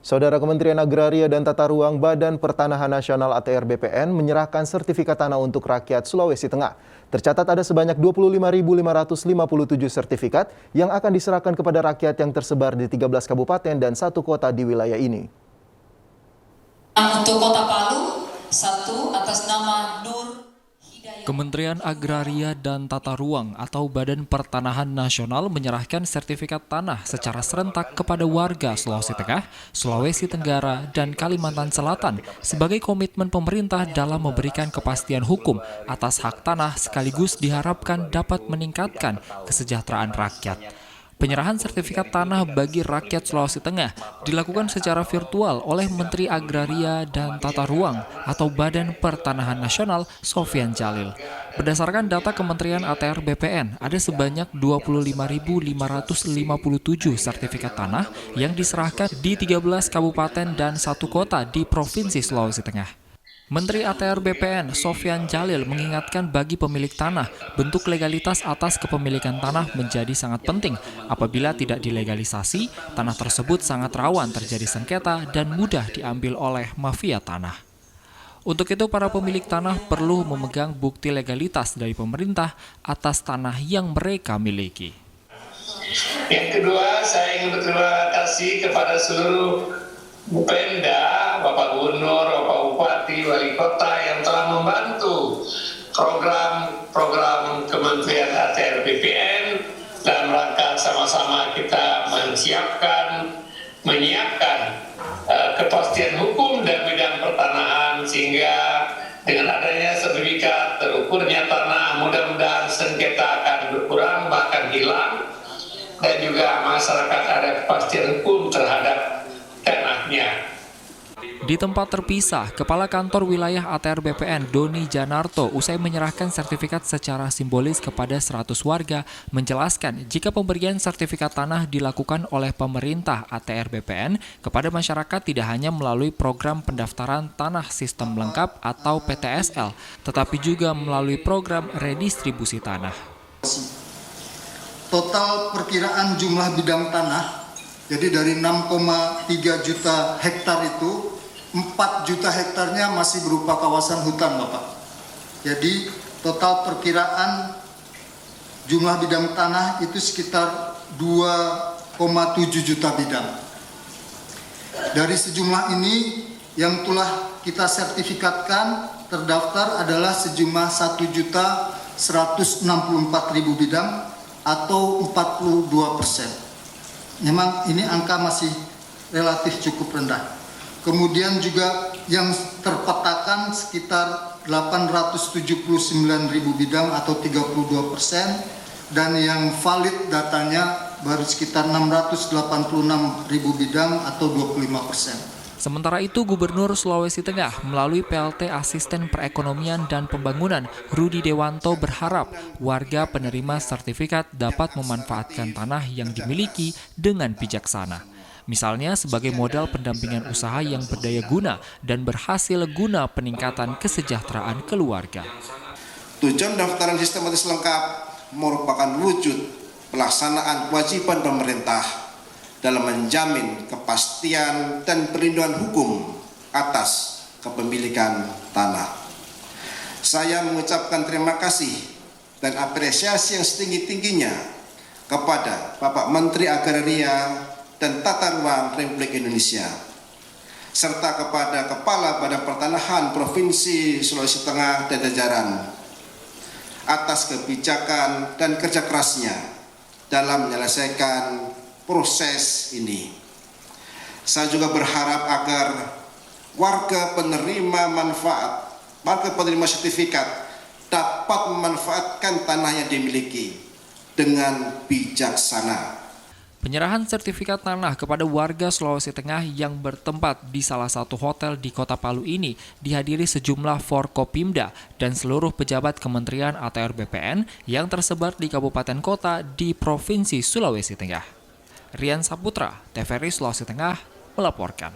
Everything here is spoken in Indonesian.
Saudara Kementerian Agraria dan Tata Ruang Badan Pertanahan Nasional ATR BPN menyerahkan sertifikat tanah untuk rakyat Sulawesi Tengah. Tercatat ada sebanyak 25.557 sertifikat yang akan diserahkan kepada rakyat yang tersebar di 13 kabupaten dan 1 kota di wilayah ini. Untuk Kota Palu, 1 atas nama Nur. Kementerian Agraria dan Tata Ruang atau Badan Pertanahan Nasional menyerahkan sertifikat tanah secara serentak kepada warga Sulawesi Tengah, Sulawesi Tenggara, dan Kalimantan Selatan sebagai komitmen pemerintah dalam memberikan kepastian hukum atas hak tanah sekaligus diharapkan dapat meningkatkan kesejahteraan rakyat. Penyerahan sertifikat tanah bagi rakyat Sulawesi Tengah dilakukan secara virtual oleh Menteri Agraria dan Tata Ruang atau Badan Pertanahan Nasional Sofyan Djalil. Berdasarkan data Kementerian ATR BPN, ada sebanyak 25.557 sertifikat tanah yang diserahkan di 13 kabupaten dan 1 kota di Provinsi Sulawesi Tengah. Menteri ATR BPN Sofyan Djalil mengingatkan bagi pemilik tanah, bentuk legalitas atas kepemilikan tanah menjadi sangat penting. Apabila tidak dilegalisasi, tanah tersebut sangat rawan terjadi sengketa dan mudah diambil oleh mafia tanah. Untuk itu, para pemilik tanah perlu memegang bukti legalitas dari pemerintah atas tanah yang mereka miliki. Yang kedua, saya ingin berterima kasih kepada seluruh Pemda, Bapak Gubernur, Bapak Bupati, Wali Kota yang telah membantu program Kementerian ATR BPN dalam rangka sama-sama kita menyiapkan kepastian hukum dan bidang pertanahan sehingga dengan adanya sertifikat terukurnya tanah mudah-mudahan sengketa akan berkurang bahkan hilang dan juga masyarakat ada kepastian hukum terhadap tanahnya. Di tempat terpisah, Kepala Kantor Wilayah ATR BPN Doni Janarto usai menyerahkan sertifikat secara simbolis kepada 100 warga menjelaskan jika pemberian sertifikat tanah dilakukan oleh pemerintah ATR BPN kepada masyarakat tidak hanya melalui program pendaftaran tanah sistem lengkap atau PTSL, tetapi juga melalui program redistribusi tanah. Total perkiraan jumlah bidang tanah, jadi dari 6,3 juta hektar itu, 4 juta hektarnya masih berupa kawasan hutan, Bapak. Jadi total perkiraan jumlah bidang tanah itu sekitar 2,7 juta bidang. Dari sejumlah ini yang telah kita sertifikatkan terdaftar adalah sejumlah 1.164.000 bidang atau 42%. Memang ini angka masih relatif cukup rendah. Kemudian juga yang terpetakan sekitar 879.000 bidang atau 32%, dan yang valid datanya baru sekitar 686.000 bidang atau 25%. Sementara itu, Gubernur Sulawesi Tengah melalui PLT Asisten Perekonomian dan Pembangunan Rudi Dewanto berharap warga penerima sertifikat dapat memanfaatkan tanah yang dimiliki dengan bijaksana. Misalnya sebagai modal pendampingan usaha yang berdaya guna dan berhasil guna peningkatan kesejahteraan keluarga. Tujuan pendaftaran sistematis lengkap merupakan wujud pelaksanaan kewajiban pemerintah dalam menjamin kepastian dan perlindungan hukum atas kepemilikan tanah. Saya mengucapkan terima kasih dan apresiasi yang setinggi-tingginya kepada Bapak Menteri Agraria dan Tata Ruang Republik Indonesia, serta kepada Kepala Badan Pertanahan Provinsi Sulawesi Tengah dan jajaran atas kebijakan dan kerja kerasnya dalam menyelesaikan proses ini. Saya juga berharap agar warga penerima sertifikat dapat memanfaatkan tanah yang dimiliki dengan bijaksana. Penyerahan sertifikat tanah kepada warga Sulawesi Tengah yang bertempat di salah satu hotel di Kota Palu ini dihadiri sejumlah Forkopimda dan seluruh pejabat Kementerian ATR BPN yang tersebar di kabupaten kota di Provinsi Sulawesi Tengah. Rian Saputra, TVRI Sulawesi Tengah, melaporkan.